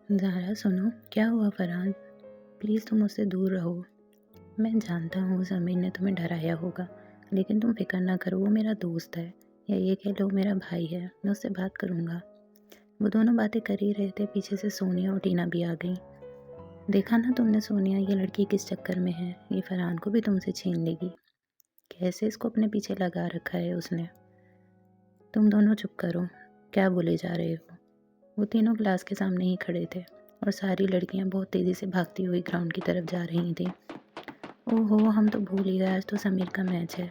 ज़ारा सुनो, क्या हुआ फरहान? प्लीज़ तुम मुझसे दूर रहो। मैं जानता हूँ समीर ने तुम्हें डराया होगा, लेकिन तुम फ़िक्र ना करो, वो मेरा दोस्त है, या ये कह लो मेरा भाई है। मैं उससे बात करूँगा। वो दोनों बातें कर ही रहे थे, पीछे से सोनिया और टीना भी आ गई। देखा ना तुमने सोनिया, ये लड़की किस चक्कर में है, ये फरहान को भी तुमसे छीन लेगी। कैसे इसको अपने पीछे लगा रखा है उसने। तुम दोनों चुप करो, क्या बोले जा रहे हो? वो तीनों क्लास के सामने ही खड़े थे और सारी लड़कियां बहुत तेज़ी से भागती हुई ग्राउंड की तरफ जा रही थी। ओहो, हम तो भूल ही गए, आज तो समीर का मैच है।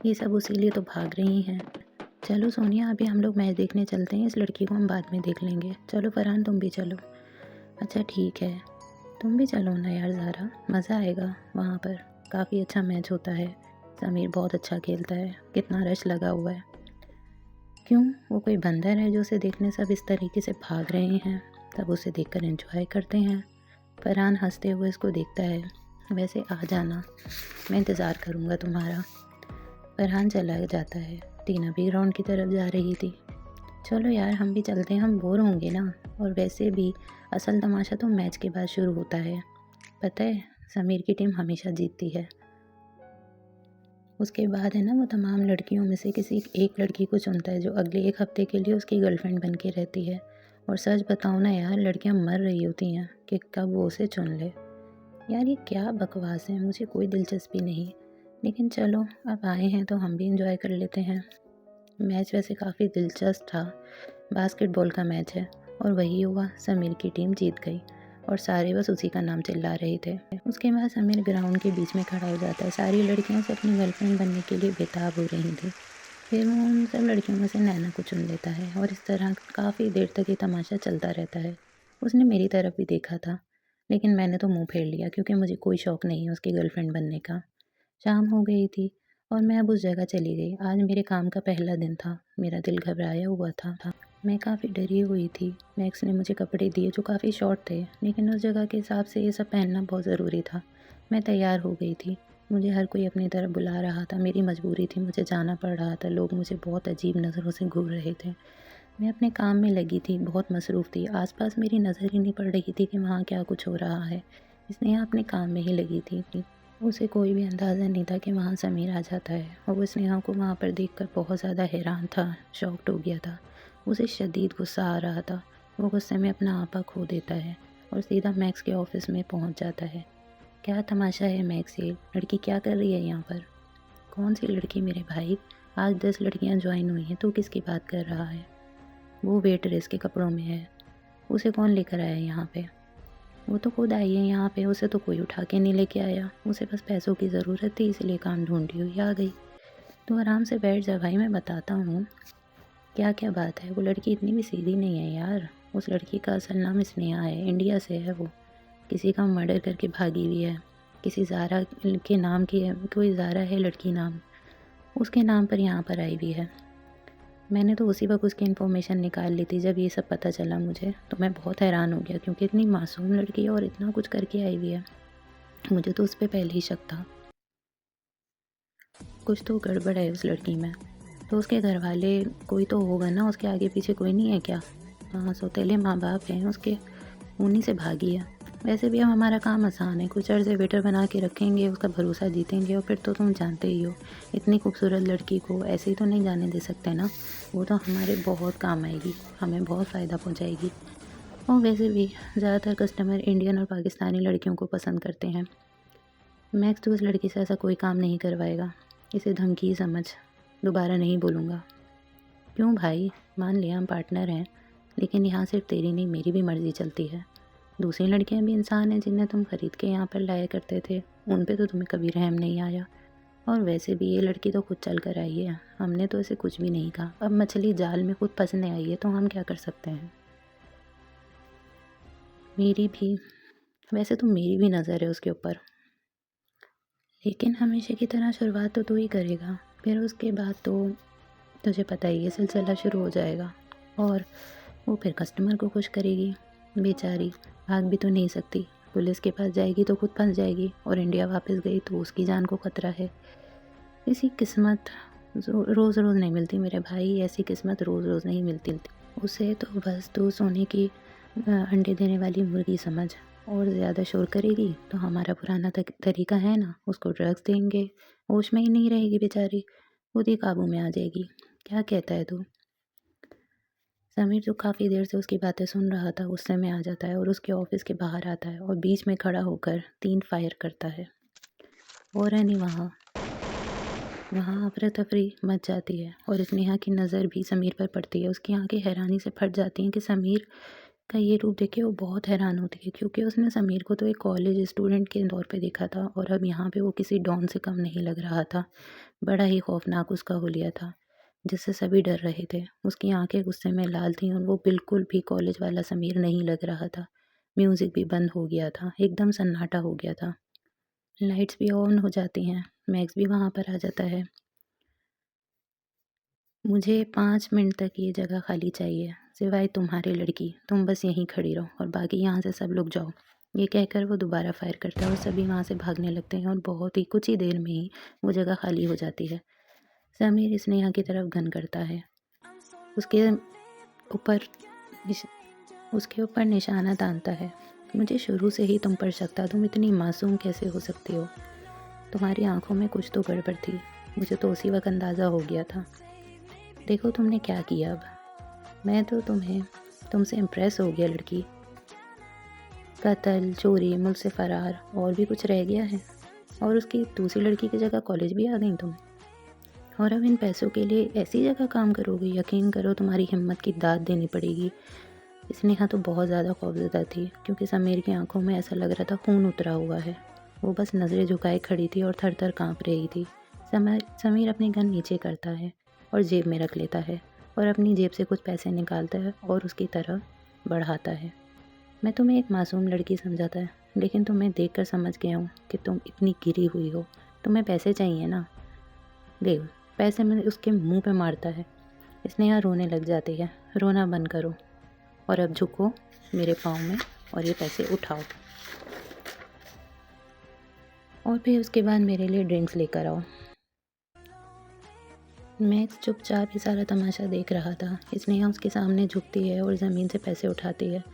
ये सब उसी लिए तो भाग रही हैं। चलो सोनिया, अभी हम लोग मैच देखने चलते हैं, इस लड़की को हम बाद में देख लेंगे। चलो फरहान, तुम भी चलो। अच्छा ठीक है, तुम भी चलो ना यार ज़ारा, मज़ा आएगा वहाँ पर। काफ़ी अच्छा मैच होता है, समीर बहुत अच्छा खेलता है, कितना रश लगा हुआ है। क्यों, वो कोई बंदर है जो उसे देखने सब इस तरीके से भाग रहे हैं? सब उसे देखकर एंजॉय करते हैं। फरहान हंसते हुए इसको देखता है। वैसे आ जाना, मैं इंतज़ार करूँगा तुम्हारा। फरहान चला जाता है। टीना भी ग्राउंड की तरफ जा रही थी। चलो यार, हम भी चलते हैं, हम बोर होंगे ना। और वैसे भी असल तमाशा तो मैच के बाद शुरू होता है। पता है, समीर की टीम हमेशा जीतती है। उसके बाद है ना, वो तमाम लड़कियों में से किसी एक लड़की को चुनता है जो अगले एक हफ्ते के लिए उसकी गर्लफ्रेंड बन के रहती है। और सच बताऊँ ना यार, लड़कियां मर रही होती हैं कि कब वो उसे चुन ले। यार ये क्या बकवास है, मुझे कोई दिलचस्पी नहीं। लेकिन चलो, अब आए हैं तो हम भी इंजॉय कर लेते हैं। मैच वैसे काफ़ी दिलचस्प था। बास्केटबॉल का मैच है और वही हुआ, समीर की टीम जीत गई और सारे बस उसी का नाम चिल्ला रहे थे। उसके बाद समीर ग्राउंड के बीच में खड़ा हो जाता है। सारी लड़कियां उसे अपनी गर्लफ्रेंड बनने के लिए बेताब हो रही थी। फिर वो उन सब लड़कियों में से नैना को चुन लेता है और इस तरह काफ़ी देर तक ये तमाशा चलता रहता है। उसने मेरी तरफ भी देखा था, लेकिन मैंने तो मुंह फेर लिया क्योंकि मुझे कोई शौक़ नहीं है उसकी गर्लफ्रेंड बनने का। शाम हो गई थी और मैं अब उस जगह चली गई। आज मेरे काम का पहला दिन था। मेरा दिल घबराया हुआ था। मैं काफ़ी डरी हुई थी। मैक्स ने मुझे कपड़े दिए जो काफ़ी शॉर्ट थे, लेकिन उस जगह के हिसाब से ये सब पहनना बहुत ज़रूरी था। मैं तैयार हो गई थी। मुझे हर कोई अपनी तरफ बुला रहा था। मेरी मजबूरी थी, मुझे जाना पड़ रहा था। लोग मुझे बहुत अजीब नज़रों से घूर रहे थे। मैं अपने काम में लगी थी, बहुत मसरूफ़ थी। आसपास मेरी नज़र ही नहीं पड़ रही थी कि वहाँ क्या कुछ हो रहा है। स्नेहा अपने काम में ही लगी थी। उसे कोई भी अंदाज़ा नहीं था कि वहाँ समीर आ जाता है और वो स्नेहा को वहाँ पर देखकर बहुत ज़्यादा हैरान था, शॉक्ड हो गया था। उसे शदीद गुस्सा आ रहा था। वो गुस्से में अपना आपा खो देता है और सीधा मैक्स के ऑफिस में पहुँच जाता है। क्या तमाशा है मैक्स, ये लड़की क्या कर रही है यहाँ पर? कौन सी लड़की मेरे भाई? आज 10 लड़कियाँ ज्वाइन हुई हैं, तू किसकी बात कर रहा है? वो वेटरेस के कपड़ों में है। उसे कौन लेकर आया यहाँ पे? वो तो खुद आई है यहाँ पे, उसे तो कोई उठा के नहीं लेके आया। उसे बस पैसों की ज़रूरत थी, इसलिए काम ढूंढी हुई आ गई। तो आराम से बैठ जा भाई, मैं बताता हूँ। क्या क्या बात है, वो लड़की इतनी भी सीधी नहीं है यार। उस लड़की का असल नाम स्नेहा है, इंडिया से है वो। किसी का मर्डर करके भागी हुई है। किसी ज़ारा के नाम की है, कोई ज़ारा है लड़की नाम, उसके नाम पर यहाँ पर आई हुई है। मैंने तो उसी वक्त उसकी इन्फॉर्मेशन निकाल ली थी। जब ये सब पता चला मुझे, तो मैं बहुत हैरान हो गया क्योंकि इतनी मासूम लड़की है और इतना कुछ करके आई हुई है। मुझे तो उस पे पहले ही शक था। कुछ तो गड़बड़ है उस लड़की में। तो उसके घर वाले कोई तो होगा ना, उसके आगे पीछे कोई नहीं है क्या? हाँ, सौतेले माँ बाप हैं उसके, उन्हीं से भागी है। वैसे भी अब हमारा काम आसान है, कुछ अर्ज़े वेटर बना के रखेंगे, उसका भरोसा जीतेंगे और फिर तो तुम जानते ही हो, इतनी खूबसूरत लड़की को ऐसे ही तो नहीं जाने दे सकते ना। वो तो हमारे बहुत काम आएगी, हमें बहुत फ़ायदा पहुँचाएगी। और वैसे भी ज़्यादातर कस्टमर इंडियन और पाकिस्तानी लड़कियों को पसंद करते हैं। मैक्स तो उस लड़की से ऐसा कोई काम नहीं करवाएगा। इसे धमकी ही समझ, दोबारा नहीं बोलूँगा। क्यों भाई, मान लिया हम पार्टनर हैं, लेकिन यहाँ सिर्फ तेरी नहीं मेरी भी मर्ज़ी चलती है। दूसरी लड़कियाँ भी इंसान हैं जिन्हें तुम खरीद के यहाँ पर लाया करते थे, उन पे तो तुम्हें कभी रहम नहीं आया। और वैसे भी ये लड़की तो खुद चल कर आई है, हमने तो इसे कुछ भी नहीं कहा। अब मछली जाल में खुद फंसने आई है तो हम क्या कर सकते हैं। मेरी भी, वैसे तो मेरी भी नज़र है उसके ऊपर, लेकिन हमेशा की तरह शुरुआत तो तू ही करेगा। फिर उसके बाद तो तुझे पता ही है सिलसिला शुरू हो जाएगा और वो फिर कस्टमर को खुश करेगी। बेचारी भाग भी तो नहीं सकती, पुलिस के पास जाएगी तो खुद फंस जाएगी और इंडिया वापस गई तो उसकी जान को खतरा है। ऐसी किस्मत रोज़ रोज़ नहीं मिलती मेरे भाई, ऐसी किस्मत रोज़ रोज़ नहीं मिलती। उसे तो बस तू सोने की अंडे देने वाली मुर्गी समझ। और ज़्यादा शोर करेगी तो हमारा पुराना तरीका है ना, उसको ड्रग्स देंगे, होश में ही नहीं रहेगी बेचारी, खुद ही काबू में आ जाएगी। क्या कहता है तू? समीर जो काफ़ी देर से उसकी बातें सुन रहा था गुस्से में आ जाता है और उसके ऑफिस के बाहर आता है और बीच में खड़ा होकर 3 फायर करता है। और है नहीं वहाँ अफरा तफरी मच जाती है और स्नेहा की नज़र भी समीर पर पड़ती है। उसकी आंखें हैरानी से फट जाती हैं कि समीर का ये रूप देख के वो बहुत हैरान होती है, क्योंकि उसने समीर को तो एक कॉलेज स्टूडेंट के तौर पे देखा था और अब यहाँ पे वो किसी डॉन से कम नहीं लग रहा था। बड़ा ही खौफनाक उसका हुलिया था, जिससे सभी डर रहे थे। उसकी आंखें गुस्से में लाल थीं और वो बिल्कुल भी कॉलेज वाला समीर नहीं लग रहा था। म्यूज़िक भी बंद हो गया था, एकदम सन्नाटा हो गया था। लाइट्स भी ऑन हो जाती हैं। मैक्स भी वहाँ पर आ जाता है। मुझे 5 मिनट तक ये जगह खाली चाहिए, सिवाय तुम्हारे लड़की। तुम बस यहीं खड़ी रहो और बाकी यहाँ से सब लोग जाओ। ये कहकर वो दोबारा फायर करता है और सभी वहाँ से भागने लगते हैं और बहुत ही कुछ ही देर में ही वो जगह खाली हो जाती है। समीर स्नेहा की तरफ गन करता है। उसके ऊपर उसके ऊपर निशाना तानता है। मुझे शुरू से ही तुम पर शक था, तुम इतनी मासूम कैसे हो सकती हो? तुम्हारी आंखों में कुछ तो गड़बड़ थी, मुझे तो उसी वक्त अंदाज़ा हो गया था। देखो तुमने क्या किया अब। मैं तो तुमसे इम्प्रेस हो गया लड़की। कत्ल, चोरी, मुल्क से फ़रार, और भी कुछ रह गया है? और उसकी दूसरी लड़की की जगह कॉलेज भी आ गई तुम, और अब इन पैसों के लिए ऐसी जगह काम करोगी? यकीन करो तुम्हारी हिम्मत की दाद देनी पड़ेगी। स्नेहा तो बहुत ज़्यादा खौफज़दा थी, क्योंकि समीर की आंखों में ऐसा लग रहा था खून उतरा हुआ है। वो बस नज़रें झुकाए खड़ी थी और थर थर काँप रही थी। समीर अपनी गन नीचे करता है और जेब में रख लेता है और अपनी जेब से कुछ पैसे निकालता है और उसकी तरफ बढ़ाता है। मैं तुम्हें एक मासूम लड़की समझा था, लेकिन तुम्हें देखकर समझ गया हूँ कि तुम इतनी गिरी हुई हो। तुम्हें पैसे चाहिए ना, ले पैसे। में उसके मुंह पे मारता है। स्नेहा रोने लग जाती है। रोना बंद करो और अब झुको मेरे पाँव में और ये पैसे उठाओ, और फिर उसके बाद मेरे लिए ड्रिंक्स लेकर आओ। मैक्स चुपचाप ही सारा तमाशा देख रहा था। स्नेहा उसके सामने झुकती है और ज़मीन से पैसे उठाती है।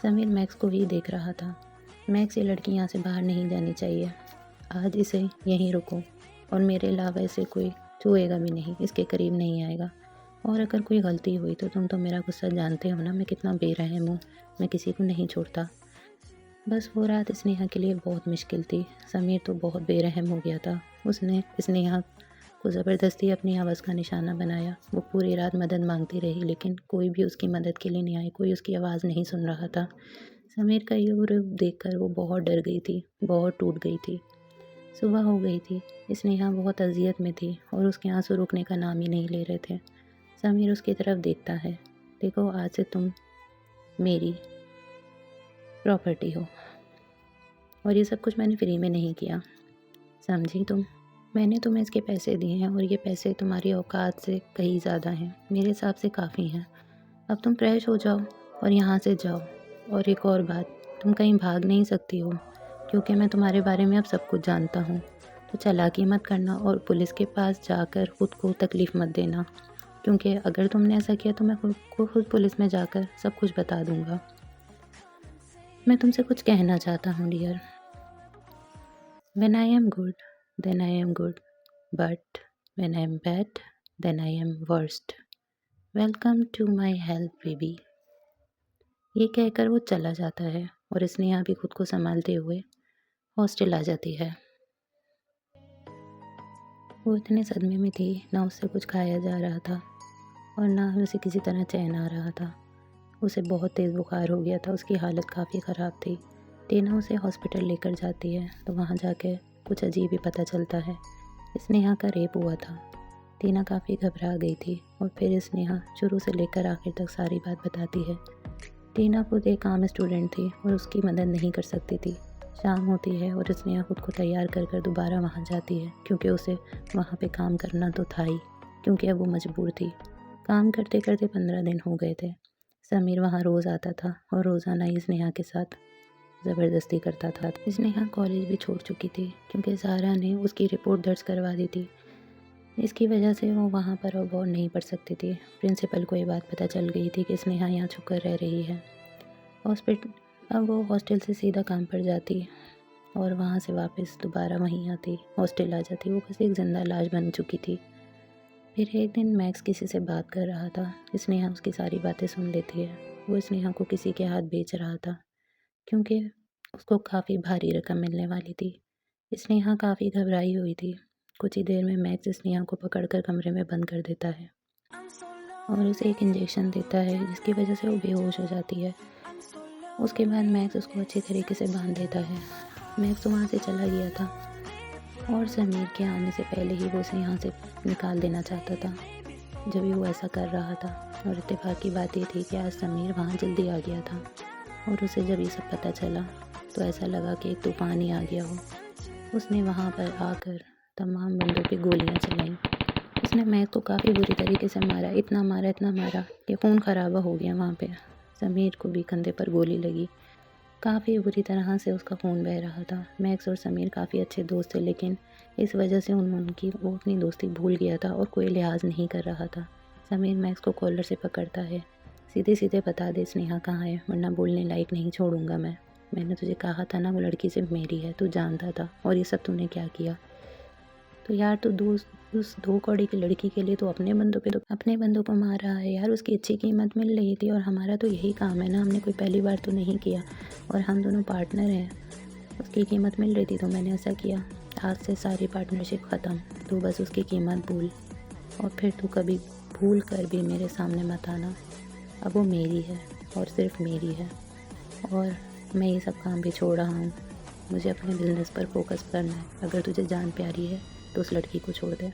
समीर मैक्स को ही देख रहा था। मैक्स, ये लड़की यहाँ से बाहर नहीं जानी चाहिए। आज इसे यहीं रुको और मेरे अलावा इसे कोई छुएगा भी नहीं, इसके करीब नहीं आएगा। और अगर कोई गलती हुई तो तुम तो मेरा गुस्सा जानते हो ना, मैं कितना बेरहम हूँ, मैं किसी को नहीं छोड़ता। बस वो रात स्नेहा के लिए बहुत मुश्किल थी। समीर तो बहुत बेरहम हो गया था। उसने स्नेहा को ज़बरदस्ती अपनी आवाज़ का निशाना बनाया। वो पूरी रात मदद मांगती रही, लेकिन कोई भी उसकी मदद के लिए नहीं आई, कोई उसकी आवाज़ नहीं सुन रहा था। समीर का ये रूप देखकर वो बहुत डर गई थी, बहुत टूट गई थी। सुबह हो गई थी। स्नेहा बहुत अजियत में थी और उसके आंसू रुकने का नाम ही नहीं ले रहे थे। समीर उसकी तरफ देखता है। देखो, आज से तुम मेरी प्रॉपर्टी हो, और ये सब कुछ मैंने फ्री में नहीं किया, समझी तुम? मैंने तुम्हें इसके पैसे दिए हैं और ये पैसे तुम्हारी औकात से कहीं ज़्यादा हैं, मेरे हिसाब से काफ़ी हैं। अब तुम फ्रेश हो जाओ और यहाँ से जाओ। और एक और बात, तुम कहीं भाग नहीं सकती हो, क्योंकि मैं तुम्हारे बारे में अब सब कुछ जानता हूँ। तो चालाकी मत करना और पुलिस के पास जाकर खुद को तकलीफ़ मत देना, क्योंकि अगर तुमने ऐसा किया तो मैं खुद पुलिस में जाकर सब कुछ बता दूँगा। मैं तुमसे कुछ कहना चाहता हूँ dear. When I am good, then I am good. But when I am bad, then I am worst. Welcome to my hell, baby. ये कहकर वो चला जाता है और स्नेहा भी खुद को संभालते हुए हॉस्टल आ जाती है। वो इतने सदमे में थी, ना उससे कुछ खाया जा रहा था और ना उसे किसी तरह चैन आ रहा था। उसे बहुत तेज़ बुखार हो गया था, उसकी हालत काफ़ी ख़राब थी। टीना उसे हॉस्पिटल लेकर जाती है तो वहाँ जाके कुछ अजीब ही पता चलता है। स्नेहा का रेप हुआ था। टीना काफ़ी घबरा गई थी और फिर स्नेहा शुरू से लेकर आखिर तक सारी बात बताती है। टीना खुद एक आम स्टूडेंट थी और उसकी मदद नहीं कर सकती थी। शाम होती है और स्नेहा खुद को तैयार कर कर दोबारा वहाँ जाती है, क्योंकि उसे वहाँ पे काम करना तो था ही, क्योंकि अब वो मजबूर थी। काम करते करते 15 दिन हो गए थे। समीर वहाँ रोज़ आता था और रोज़ाना ही स्नेहा के साथ ज़बरदस्ती करता था। स्नेहा कॉलेज भी छोड़ चुकी थी, क्योंकि सहारा ने उसकी रिपोर्ट दर्ज करवा दी थी। इसकी वजह से वो वहाँ पर अब और नहीं पढ़ सकती थी। प्रिंसिपल को ये बात पता चल गई थी कि स्नेहा यहाँ छुपकर रह रही है। अब वो हॉस्टल से सीधा काम पर जाती और वहाँ से वापस दोबारा वहीं आती, हॉस्टल आ जाती। वो बस एक ज़िंदा लाश बन चुकी थी। फिर एक दिन मैक्स किसी से बात कर रहा था। स्नेहा उसकी सारी बातें सुन लेती है। वो स्नेहा को किसी के हाथ बेच रहा था क्योंकि उसको काफ़ी भारी रकम मिलने वाली थी। स्नेहा काफ़ी घबराई हुई थी। कुछ ही देर में मैक्स स्नेहा को पकड़कर कमरे में बंद कर देता है और उसे एक इंजेक्शन देता है जिसकी वजह से वो बेहोश हो जाती है। उसके बाद मैक्स उसको अच्छी तरीके से बांध देता है। मैक्स वहाँ से चला गया था और समीर के आने से पहले ही वो उसे यहाँ से निकाल देना चाहता था। जब भी वो ऐसा कर रहा था और इत्तेफाक की बात ये थी कि आज समीर वहाँ जल्दी आ गया था और उसे जब ये सब पता चला तो ऐसा लगा कि एक तूफान ही आ गया हो। उसने वहाँ पर आकर तमाम बंदों पे गोलियाँ चलाईं। उसने मैक्स को काफ़ी बुरी तरीके से मारा, इतना मारा कि खून खराबा हो गया वहाँ पे। समीर को भी कंधे पर गोली लगी। काफ़ी बुरी तरह से उसका खून बह रहा था। मैक्स और समीर काफ़ी अच्छे दोस्त थे, लेकिन इस वजह से वो अपनी दोस्ती भूल गया था और कोई लिहाज नहीं कर रहा था। समीर मैक्स को कॉलर से पकड़ता है। सीधे सीधे बता दे स्नेहा कहाँ है, वरना बोलने लायक नहीं छोड़ूंगा मैं। मैंने तुझे कहा था ना वो लड़की सिर्फ मेरी है, तू जानता था और ये सब तूने क्या किया। तो यार तू उस 2 कौड़ी की लड़की के लिए तो अपने बंदों को मार रहा है यार। उसकी अच्छी कीमत मिल रही थी और हमारा तो यही काम है ना, हमने कोई पहली बार तो नहीं किया और हम दोनों पार्टनर हैं। उसकी कीमत मिल रही थी तो मैंने ऐसा किया। आज से सारी पार्टनरशिप ख़त्म। तू बस उसकी कीमत भूल और फिर तू कभी भूल कर भी मेरे सामने मत आना। अब वो मेरी है और सिर्फ मेरी है और मैं ये सब काम भी छोड़ रहा हूँ। मुझे अपने बिजनेस पर फोकस करना है। अगर तुझे जान प्यारी है तो उस लड़की को छोड़ दे।